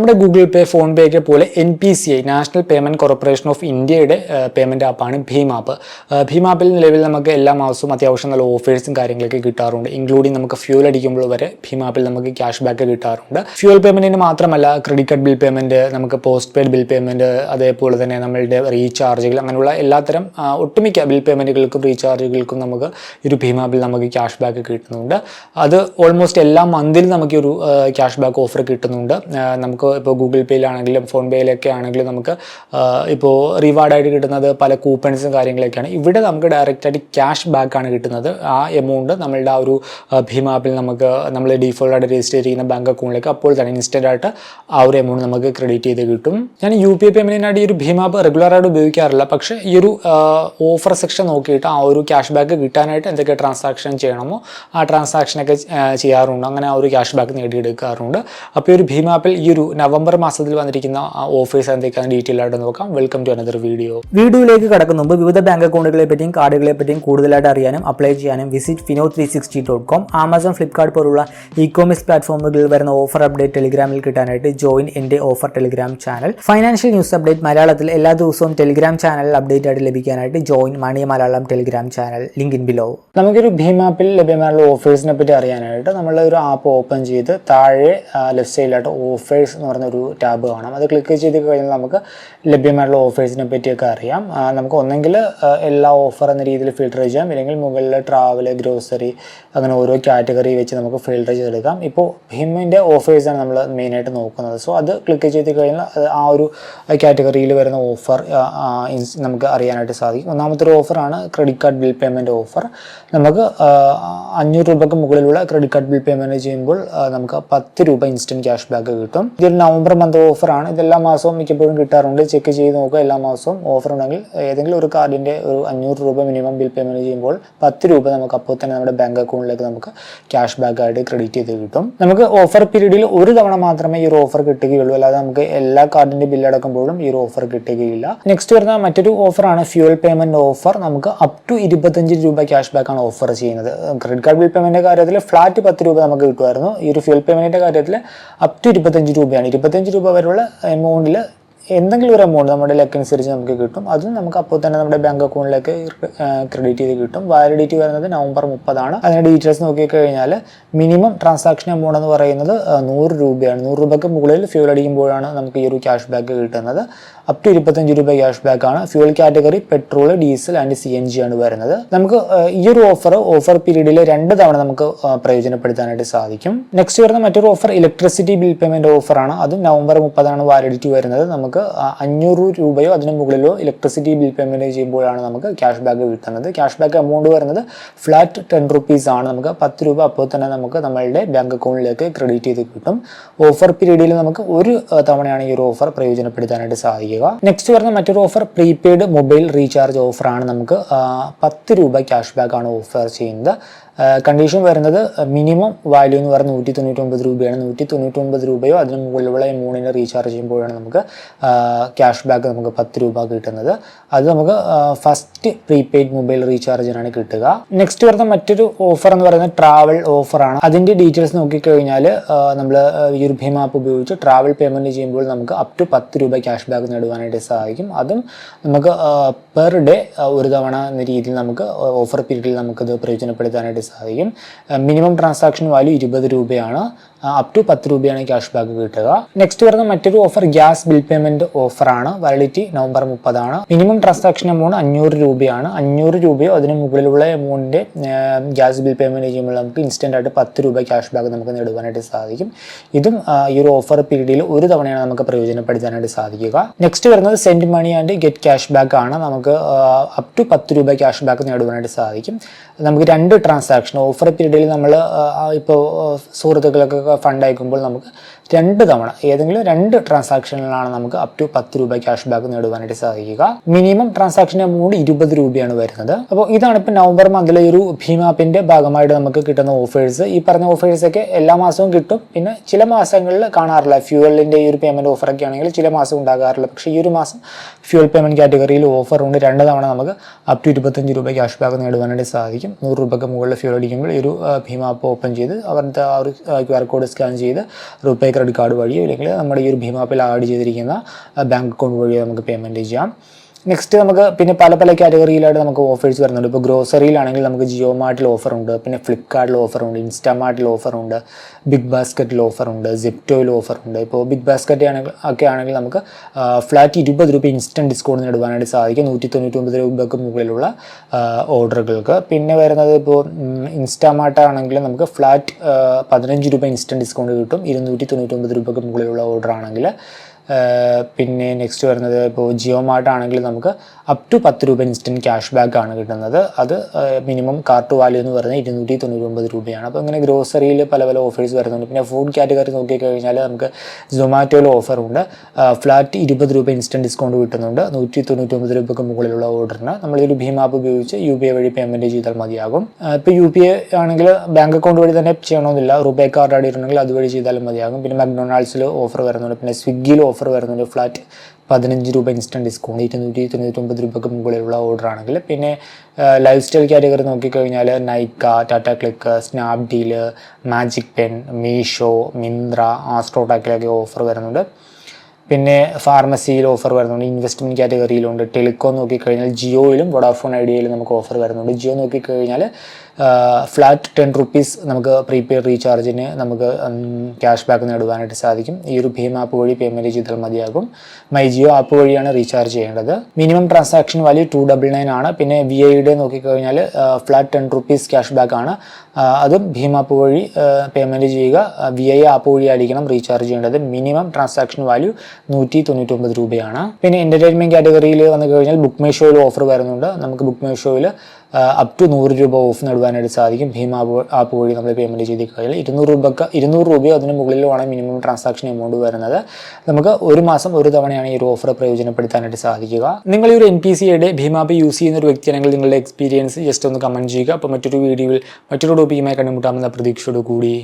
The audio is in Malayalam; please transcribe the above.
നമ്മുടെ ഗൂഗിൾ പേ, ഫോൺ പേ ഒക്കെ പോലെ NPCI national payment corporation of ഇന്ത്യയുടെ പേയ്മെൻറ്റ് ആപ്പാണ് ഭീം ആപ്പ്. ഭീം ആപ്പിൽ നിലവിൽ നമുക്ക് എല്ലാ മാസവും അത്യാവശ്യം നല്ല ഓഫേഴ്സും കാര്യങ്ങളൊക്കെ കിട്ടാറുണ്ട്. ഇൻക്ലൂഡിങ് നമുക്ക് ഫ്യൂൽ അടിക്കുമ്പോൾ വരെ ഭീം ആപ്പിൽ നമുക്ക് ക്യാഷ് ബാക്ക് കിട്ടാറുണ്ട്. ഫ്യൂൽ പേയ്മെൻറ്റിന് മാത്രമല്ല, ക്രെഡിറ്റ് കാർഡ് ബിൽ പേയ്മെൻറ്റ്, നമുക്ക് പോസ്റ്റ് പെയ്ഡ് ബിൽ പേയ്മെൻറ്റ്, അതേപോലെ തന്നെ നമ്മളുടെ റീചാർജുകൾ, അങ്ങനെയുള്ള എല്ലാത്തരം ഒട്ടുമിക്ക ബിൽ പേയ്മെൻറ്റുകൾക്കും റീചാർജുകൾക്കും നമുക്ക് ഒരു ഭീം ആപ്പിൽ നമുക്ക് ക്യാഷ് ബാക്ക് കിട്ടുന്നുണ്ട്. അത് ഓൾമോസ്റ്റ് എല്ലാ മന്തിലും നമുക്ക് ഒരു ക്യാഷ് ബാക്ക് ഓഫർ കിട്ടുന്നുണ്ട്. നമുക്ക് ഇപ്പോൾ ഗൂഗിൾ പേയിലാണെങ്കിലും ഫോൺ പേയിലൊക്കെ ആണെങ്കിലും നമുക്ക് ഇപ്പോൾ റിവാർഡായിട്ട് കിട്ടുന്നത് പല കൂപ്പൺസും കാര്യങ്ങളൊക്കെയാണ്. ഇവിടെ നമുക്ക് ഡയറക്റ്റായിട്ട് ക്യാഷ് ബാക്കാണ് കിട്ടുന്നത്. ആ എമൗണ്ട് നമ്മളുടെ ആ ഒരു ഭീം ആപ്പിൽ നമുക്ക് നമ്മൾ ഡീഫോൾട്ടായിട്ട് രജിസ്റ്റർ ചെയ്യുന്ന ബാങ്ക് അക്കൗണ്ടിലേക്ക് അപ്പോൾ തന്നെ ഇൻസ്റ്റൻ്റായിട്ട് ആ ഒരു എമൗണ്ട് നമുക്ക് ക്രെഡിറ്റ് ചെയ്ത് കിട്ടും. ഞാൻ UPI പേയ്മെൻറ്റിനായിട്ട് ഈ ഒരു ഭീം ആപ്പ് റെഗുലറായിട്ട് ഉപയോഗിക്കാറില്ല. പക്ഷേ ഈ ഒരു ഓഫർ സെക്ഷൻ നോക്കിയിട്ട് ആ ഒരു ക്യാഷ് ബാക്ക് കിട്ടാനായിട്ട് എന്തൊക്കെ ട്രാൻസാക്ഷൻ ചെയ്യണമോ ആ ട്രാൻസാക്ഷനൊക്കെ ചെയ്യാറുണ്ട്. അങ്ങനെ ആ ഒരു ക്യാഷ് ബാക്ക് നേടിയെടുക്കാറുണ്ട്. അപ്പോൾ ഈ ഒരു ഭീം ആപ്പിൽ ഈ ഒരു നവംബർ മാസത്തിൽ വന്നിരിക്കുന്ന ഓഫേഴ്സ് എന്തൊക്കെയാണ് ഡീറ്റെയിൽ ആയിട്ട് നോക്കാം. Welcome to another video. വീഡിയോയിലേക്ക് കടക്കുന്ന മുമ്പ് വിവിധ ബാങ്ക് അക്കൗണ്ടുകളെ പറ്റിയും കാർഡുകളെ പറ്റിയും കൂടുതലായിട്ട് അറിയാനും അപ്ലൈ ചെയ്യാനും വിസിറ്റ് fino360.com, ആമസോൺ, ഫ്ലിപ്കാർട്ട് പോലുള്ള ഇ-കോമേഴ്സ് പ്ലാറ്റ്ഫോമുകളിൽ വരുന്ന ഓഫർ അപ്ഡേറ്റ് ടെലിഗ്രാമിൽ കിട്ടാനായിട്ട് ജോയിൻ എൻ്റെ offer telegram channel. Financial news update മലയാളത്തിൽ എല്ലാ ദിവസവും ടെലിഗ്രാം ചാനലിൽ അപ്ഡേറ്റ് ആയിട്ട് ലഭിക്കാനായിട്ട് join money Malayalam telegram channel, link in below. നമുക്കൊരു ഭീം ആപ്പിൽ ലഭ്യമായുള്ള ഓഫേഴ്സിനെ പറ്റി അറിയാനായിട്ട് നമ്മൾ ഒരു ആപ്പ് ഓപ്പൺ ചെയ്ത് താഴെ ലെഫ്റ്റ് സൈഡിലായിട്ട് ഓഫേഴ്സ് എന്ന് പറഞ്ഞ ഒരു ടാബ് കാണാം. അത് ക്ലിക്ക് ചെയ്ത് കഴിഞ്ഞാൽ നമുക്ക് ലഭ്യമായിട്ടുള്ള ഓഫേഴ്സിനെ പറ്റിയൊക്കെ അറിയാം. നമുക്ക് ഒന്നെങ്കിൽ എല്ലാ ഓഫർ എന്ന രീതിയിൽ ഫിൽട്ടർ ചെയ്യാം, ഇല്ലെങ്കിൽ മുകളിൽ ട്രാവൽ, ഗ്രോസറി, അങ്ങനെ ഓരോ കാറ്റഗറി വെച്ച് നമുക്ക് ഫിൽട്ടർ ചെയ്തെടുക്കാം. ഇപ്പോൾ ഭീമിൻ്റെ ഓഫേഴ്സാണ് നമ്മൾ മെയിനായിട്ട് നോക്കുന്നത്. സോ അത് ക്ലിക്ക് ചെയ്ത് കഴിഞ്ഞാൽ ആ ഒരു കാറ്റഗറിയിൽ വരുന്ന ഓഫർ നമുക്ക് അറിയാനായിട്ട് സാധിക്കും. ഒന്നാമത്തെ ഒരു ഓഫറാണ് credit card bill payment offer. നമുക്ക് 500 രൂപയ്ക്ക് മുകളിലുള്ള ക്രെഡിറ്റ് കാർഡ് ബിൽ പേയ്മെൻറ്റ് ചെയ്യുമ്പോൾ നമുക്ക് 10 രൂപ ഇൻസ്റ്റൻറ്റ് ക്യാഷ് ബാക്ക് കിട്ടും. ഇതൊരു നവംബർ മന്ത് ഓഫറാണ്. ഇതെല്ലാ മാസവും മിക്കപ്പോഴും കിട്ടാറുണ്ട്. ചെക്ക് ചെയ്ത് നോക്കുക. എല്ലാ മാസവും ഓഫർ ഉണ്ടെങ്കിൽ ഏതെങ്കിലും ഒരു കാർഡിൻ്റെ ഒരു 500 രൂപ മിനിമം ബിൽ പേയ്മെൻറ്റ് ചെയ്യുമ്പോൾ 10 രൂപ നമുക്ക് അപ്പോൾ തന്നെ നമ്മുടെ ബാങ്ക് അക്കൗണ്ടിലേക്ക് നമുക്ക് ക്യാഷ് ബാക്ക് ആയിട്ട് ക്രെഡിറ്റ് ചെയ്ത് കിട്ടും. നമുക്ക് ഓഫർ പീരീഡിൽ ഒരു തവണ മാത്രമേ ഈ ഒരു ഓഫർ കിട്ടുകയുള്ളൂ. അല്ലാതെ നമുക്ക് എല്ലാ കാർഡിൻ്റെ ബില്ലടക്കുമ്പോഴും ഈ ഒരു ഓഫർ കിട്ടുകയില്ല. നെക്സ്റ്റ് വരുന്ന മറ്റൊരു ഓഫറാണ് ഫ്യൂൽ പേയ്മെൻറ്റ് ഓഫർ. നമുക്ക് അപ് ടു 25 രൂപ ക്യാഷ് ബാക്ക് ആണ് ഓഫർ ചെയ്യുന്നത്. ക്രെഡിറ്റ് കാർഡ് ബിൽ പേയ്മെൻറ്റിൻ്റെ കാര്യത്തിൽ ഫ്ലാറ്റ് 10 രൂപ നമുക്ക് കിട്ടുമായിരുന്നു. ഈ ഒരു ഫ്യൂൽ പേയ്മെൻറ്റിൻ്റെ കാര്യത്തിൽ അപ് ടു 25 രൂപയാണ്. 25 രൂപ വരെയുള്ള എമൗണ്ടിൽ എന്തെങ്കിലും ഒരു എമൗണ്ട് നമ്മുടെ ലെക്കനുസരിച്ച് നമുക്ക് കിട്ടും. അതും നമുക്ക് അപ്പോൾ തന്നെ നമ്മുടെ ബാങ്ക് അക്കൗണ്ടിലേക്ക് ക്രെഡിറ്റ് ചെയ്ത് കിട്ടും. വാലിഡിറ്റി വരുന്നത് നവംബർ 30 അതിൻ്റെ ഡീറ്റെയിൽസ് നോക്കിക്കഴിഞ്ഞാൽ മിനിമം ട്രാൻസാക്ഷൻ എമൗണ്ട് എന്ന് പറയുന്നത് 100 രൂപയാണ്. 100 രൂപയ്ക്ക് മുകളിൽ ഫ്യൂൽ അടിക്കുമ്പോഴാണ് നമുക്ക് ഈ ഒരു ക്യാഷ് ബാക്ക് കിട്ടുന്നത്. അപ് ടു 25 രൂപ ക്യാഷ് ബാക്ക് ആണ്. Fuel category petrol, diesel and CNG ആണ് വരുന്നത്. നമുക്ക് ഈ ഒരു ഓഫർ പീരീഡിൽ 2 തവണ നമുക്ക് പ്രയോജനപ്പെടുത്താനായിട്ട് സാധിക്കും. നെക്സ്റ്റ് വരുന്ന മറ്റൊരു ഓഫർ ഇലക്ട്രിസിറ്റി ബിൽ പേയ്മെൻറ്റ് ഓഫറാണ്. അതും നവംബർ 30 വാലിഡിറ്റി വരുന്നത്. നമുക്ക് 500 രൂപയോ അതിന് മുകളിലോ ഇലക്ട്രിസിറ്റി ബിൽ പേയ്മെൻറ്റ് ചെയ്യുമ്പോഴാണ് നമുക്ക് ക്യാഷ് ബാക്ക് കിട്ടുന്നത്. ക്യാഷ് ബാക്ക് എമൗണ്ട് വരുന്നത് ഫ്ലാറ്റ് 10 റുപ്പീസ് ആണ്. നമുക്ക് 10 രൂപ അപ്പോൾ തന്നെ നമുക്ക് നമ്മളുടെ ബാങ്ക് അക്കൗണ്ടിലേക്ക് ക്രെഡിറ്റ് ചെയ്ത് കിട്ടും. ഓഫർ പീരീഡിൽ നമുക്ക് ഒരു തവണയാണ് ഈ ഒരു ഓഫർ പ്രയോജനപ്പെടുത്താനായിട്ട് സാധിക്കുക. നെക്സ്റ്റ് വരുന്ന മറ്റൊരു ഓഫർ പ്രീപെയ്ഡ് മൊബൈൽ റീചാർജ് ഓഫറാണ്. നമുക്ക് 10 രൂപ ക്യാഷ് ബാക്ക് ആണ് ഓഫർ ചെയ്യുന്നത്. കണ്ടീഷൻ വരുന്നത് മിനിമം വാല്യൂ എന്ന് പറയുന്നത് 199 രൂപയാണ്. 199 രൂപയോ അതിന് മുകളിലുള്ള എമൗണ്ടിന് റീചാർജ് ചെയ്യുമ്പോഴാണ് നമുക്ക് ക്യാഷ് ബാക്ക് നമുക്ക് 10 രൂപ കിട്ടുന്നത്. അത് നമുക്ക് ഫസ്റ്റ് പ്രീപെയ്ഡ് മൊബൈൽ റീചാർജിനാണ് കിട്ടുക. നെക്സ്റ്റ് വരുന്ന മറ്റൊരു ഓഫർ എന്ന് പറയുന്നത് ട്രാവൽ ഓഫറാണ്. അതിൻ്റെ ഡീറ്റെയിൽസ് നോക്കിക്കഴിഞ്ഞാൽ നമ്മൾ ഈ ഒരു ഭീം ആപ്പ് ഉപയോഗിച്ച് ട്രാവൽ പേയ്മെൻറ്റ് ചെയ്യുമ്പോൾ നമുക്ക് അപ് ടു 10 രൂപ ക്യാഷ് ബാക്ക് നേടുവാനായിട്ട് സാധിക്കും. അതും നമുക്ക് പെർ ഡേ ഒരു തവണ എന്ന രീതിയിൽ നമുക്ക് ഓഫർ പീരീഡിൽ നമുക്കത് പ്രയോജനപ്പെടുത്താനായിട്ട് സാധിക്കും. മിനിമം ട്രാൻസാക്ഷൻ വാല്യൂ 20 രൂപയാണ്. അപ് ടു 10 രൂപയാണ് ക്യാഷ് ബാക്ക് കിട്ടുക. നെക്സ്റ്റ് വരുന്ന മറ്റൊരു ഓഫർ ഗ്യാസ് ബിൽ പേയ്മെൻറ്റ് ഓഫറാണ്. Validity November 30. Minimum transaction amount 500 രൂപയാണ്. 500 രൂപയോ അതിന് മുകളിലുള്ള എമൗണ്ടിൻ്റെ ഗ്യാസ് ബിൽ പേയ്മെൻറ്റ് ചെയ്യുമ്പോൾ നമുക്ക് ഇൻസ്റ്റൻ്റ് ആയിട്ട് 10 രൂപ ക്യാഷ് ബാക്ക് നമുക്ക് നേടുവാനായിട്ട് സാധിക്കും. ഇതും ഈ ഒരു ഓഫർ പീരീഡിൽ ഒരു തവണയാണ് നമുക്ക് പ്രയോജനപ്പെടുത്താനായിട്ട് സാധിക്കുക. നെക്സ്റ്റ് വരുന്നത് send money and get cash back ആണ്. നമുക്ക് അപ് ടു 10 രൂപ ക്യാഷ് ബാക്ക് നേടുവാനായിട്ട് സാധിക്കും. നമുക്ക് 2 ട്രാൻസാക്ഷൻ ഓഫർ പീരീഡിൽ നമ്മൾ ഇപ്പോൾ സുഹൃത്തുക്കൾക്ക് ഫണ്ട് അയക്കുമ്പോൾ നമുക്ക് 2 തവണ ഏതെങ്കിലും 2 ട്രാൻസാക്ഷനിലാണ് നമുക്ക് അപ് ടു 10 രൂപ ക്യാഷ് ബാക്ക് നേടുവാനായിട്ട് സാധിക്കുക. മിനിമം ട്രാൻസാക്ഷൻ എമൗണ്ട് 20 രൂപയാണ് വരുന്നത്. അപ്പോൾ ഇതാണ് ഇപ്പോൾ നവംബർ മന്തിലെ ഒരു ഭീം ആപ്പിൻ്റെ ഭാഗമായിട്ട് നമുക്ക് കിട്ടുന്ന ഓഫേഴ്സ്. ഈ പറഞ്ഞ ഓഫേഴ്സൊക്കെ എല്ലാ മാസവും കിട്ടും. പിന്നെ ചില മാസങ്ങളിൽ കാണാറില്ല. ഫ്യൂവലിൻ്റെ ഈ ഒരു പേയ്മെൻറ്റ് ഓഫറൊക്കെ ആണെങ്കിൽ ചില മാസം ഉണ്ടാകാറില്ല. പക്ഷേ ഈ ഒരു മാസം ഫ്യൂൽ പേയ്മെൻറ്റ് കാറ്റഗറിയിൽ ഓഫർ ഉണ്ട്. 2 തവണ നമുക്ക് അപ് ടു 25 രൂപ ക്യാഷ് ബാക്ക് നേടുവാനായിട്ട് സാധിക്കും. 100 രൂപയ്ക്ക് മുകളിൽ ഫ്യൂൽ അടിക്കുമ്പോൾ ഈ ഒരു ഭീം ആപ്പ് ഓപ്പൺ ചെയ്ത് അവരുടെ ആ ഒരു QR കോഡ് സ്കാൻ ചെയ്ത് റുപേ ക്രെഡിറ്റ് കാർഡ് വഴിയോ അല്ലെങ്കിൽ നമ്മുടെ ഈ ഒരു ഭീം ആപ്പിൽ ആഡ് ചെയ്തിരിക്കുന്ന ബാങ്ക് അക്കൗണ്ട് വഴിയോ നമുക്ക് പേയ്മെൻറ്റ് ചെയ്യാം. നെക്സ്റ്റ് നമുക്ക് പിന്നെ പല പല കാറ്റഗറിയിലായിട്ട് നമുക്ക് ഓഫേഴ്സ് വരുന്നുണ്ട്. ഇപ്പോൾ ഗ്രോസറിയിലാണെങ്കിൽ നമുക്ക് ജിയോ മാർട്ടിൽ ഓഫറുണ്ട്, പിന്നെ ഫ്ലിപ്കാർട്ടിൽ ഓഫറുണ്ട്, ഇൻസ്റ്റാമാർട്ടിൽ ഓഫറുണ്ട്, ബിഗ് ബാസ്ക്കറ്റിൽ ഓഫറുണ്ട്, സെപ്റ്റോയിൽ ഓഫറുണ്ട്. ഇപ്പോൾ ബിഗ് ബാസ്ക്കറ്റ് ആണെങ്കിൽ നമുക്ക് ഫ്ലാറ്റ് 20 രൂപ ഇൻസ്റ്റൻറ്റ് ഡിസ്കൗണ്ട് നേടുവാനായിട്ട് സാധിക്കും 199 രൂപയ്ക്ക് മുകളിലുള്ള ഓർഡറുകൾക്ക്. പിന്നെ വരുന്നത് ഇപ്പോൾ ഇൻസ്റ്റാമാർട്ട് ആണെങ്കിൽ നമുക്ക് ഫ്ലാറ്റ് 15 രൂപ ഇൻസ്റ്റൻറ്റ് ഡിസ്കൗണ്ട് കിട്ടും 299 രൂപയ്ക്ക് മുകളിലുള്ള ഓർഡർ ആണെങ്കിൽ. പിന്നെ നെക്സ്റ്റ് വരുന്നത് ഇപ്പോൾ ജിയോ മാർട്ട് ആണെങ്കിൽ നമുക്ക് അപ് ടു 10 രൂപ ഇൻസ്റ്റൻറ്റ് ക്യാഷ് ബാക്ക് ആണ് കിട്ടുന്നത്. അത് മിനിമം കാർട്ട് വാല്യൂ എന്ന് പറയുന്നത് 299 രൂപയാണ്. അപ്പോൾ ഇങ്ങനെ ഗ്രോസറിയിൽ പല പല ഓഫേഴ്സ് വരുന്നുണ്ട്. പിന്നെ ഫുഡ് കാറ്റഗറി നോക്കിക്കഴിഞ്ഞാൽ നമുക്ക് സൊമാറ്റോയിൽ ഓഫറുണ്ട്. ഫ്ലാറ്റ് 20 രൂപ ഇൻസ്റ്റൻറ്റ് ഡിസ്കൗണ്ട് കിട്ടുന്നുണ്ട് 199 രൂപയ്ക്ക് മുകളിലുള്ള ഓർഡറിന്. നമ്മളൊരു ഭീം ആപ്പ് ഉപയോഗിച്ച് UPI വഴി പേയ്മെൻറ്റ് ചെയ്താൽ മതിയാകും. ഇപ്പോൾ UPI ആണെങ്കിൽ ബാങ്ക് അക്കൗണ്ട് വഴി തന്നെ ചെയ്യണമെന്നില്ല, റുപേ കാർഡ് ആയിട്ടുണ്ടെങ്കിൽ അതുവഴി ചെയ്താലും മതിയാകും. പിന്നെ മക്ഡൊണാൾഡ്സിൽ ഓഫർ വരുന്നുണ്ട്, പിന്നെ സ്വിഗ്ഗിയിൽ ഓഫർ വരുന്നുണ്ട്. ഫ്ലാറ്റ് 15 രൂപ ഇൻസ്റ്റൻറ്റ് ഡിസ്കൗണ്ട് 299 രൂപയ്ക്ക് മുകളിലുള്ള ഓർഡർ ആണെങ്കിൽ. പിന്നെ ലൈഫ് സ്റ്റൈൽ കാറ്റഗറി നോക്കിക്കഴിഞ്ഞാൽ Nykaa, Tata click, Snapdeal, magic pen, Meesho, Myntra, ആസ്ട്രോടാക്കിലൊക്കെ ഓഫർ വരുന്നുണ്ട്. പിന്നെ ഫാർമസിയിൽ ഓഫർ വരുന്നുണ്ട്. ഇൻവെസ്റ്റ്മെൻറ്റ് കാറ്റഗറിയിലുണ്ട്. ടെലികോം നോക്കിക്കഴിഞ്ഞാൽ ജിയോയിലും വോഡാഫോൺ ഐഡിയയിലും നമുക്ക് ഓഫർ വരുന്നുണ്ട്. ജിയോ നോക്കിക്കഴിഞ്ഞാൽ ഫ്ലാറ്റ് 10 റുപ്പീസ് നമുക്ക് പ്രീപെയ്ഡ് റീചാർജിന് നമുക്ക് ക്യാഷ് ബാക്ക് നേടുവാനായിട്ട് സാധിക്കും. ഈ ഒരു ഭീം ആപ്പ് വഴി പേയ്മെൻറ്റ് ചെയ്താൽ മതിയാകും. മൈ ജിയോ ആപ്പ് വഴിയാണ് റീചാർജ് ചെയ്യേണ്ടത്. മിനിമം ട്രാൻസാക്ഷൻ വാല്യൂ 299 ആണ്. പിന്നെ VIയുടെ നോക്കിക്കഴിഞ്ഞാൽ ഫ്ലാറ്റ് 10 റുപ്പീസ് ക്യാഷ് ബാക്ക് ആണ്. അതും ഭീം ആപ്പ് വഴി പേയ്മെൻറ്റ് ചെയ്യുക. VI ആപ്പ് വഴി ആയിരിക്കണം റീചാർജ് ചെയ്യേണ്ടത്. മിനിമം ട്രാൻസാക്ഷൻ വാല്യൂ 199 രൂപയാണ്. പിന്നെ എൻ്റർടൈൻമെൻറ്റ് കാറ്റഗറിയിൽ വന്നു കഴിഞ്ഞാൽ ബുക്ക് മൈ ഷോയിൽ ഓഫർ വരുന്നുണ്ട്. നമുക്ക് ബുക്ക് മൈ ഷോയിൽ അപ് ടു 100 രൂപ ഓഫ് നേടുവാനായിട്ട് സാധിക്കും ഭീം ആപ്പ് വഴി നമ്മൾ പേയ്മെൻറ്റ് ചെയ്ത് കഴിഞ്ഞാൽ. 200 രൂപയോ അതിന് മുകളിലുമാണ് മിനിമം ട്രാൻസാക്ഷൻ എമൗണ്ട് വരുന്നത്. നമുക്ക് ഒരു മാസം ഒരു തവണയാണ് ഈ ഒരു ഓഫർ പ്രയോജനപ്പെടുത്താനായിട്ട് സാധിക്കുക. നിങ്ങൾ ഈ ഒരു NPCIയുടെ ഭീം ആപ്പ് യൂസ് ചെയ്യുന്ന ഒരു വ്യക്തിയാണെങ്കിൽ നിങ്ങളുടെ എക്സ്പീരിയൻസ് ജസ്റ്റ് ഒന്ന് കമൻറ്റ് ചെയ്യുക. അപ്പോൾ മറ്റൊരു വീഡിയോയിൽ മറ്റൊരു ടോപ്പിക്കുമായി കണ്ടുമുട്ടാമെന്ന പ്രതീക്ഷയോട് കൂടി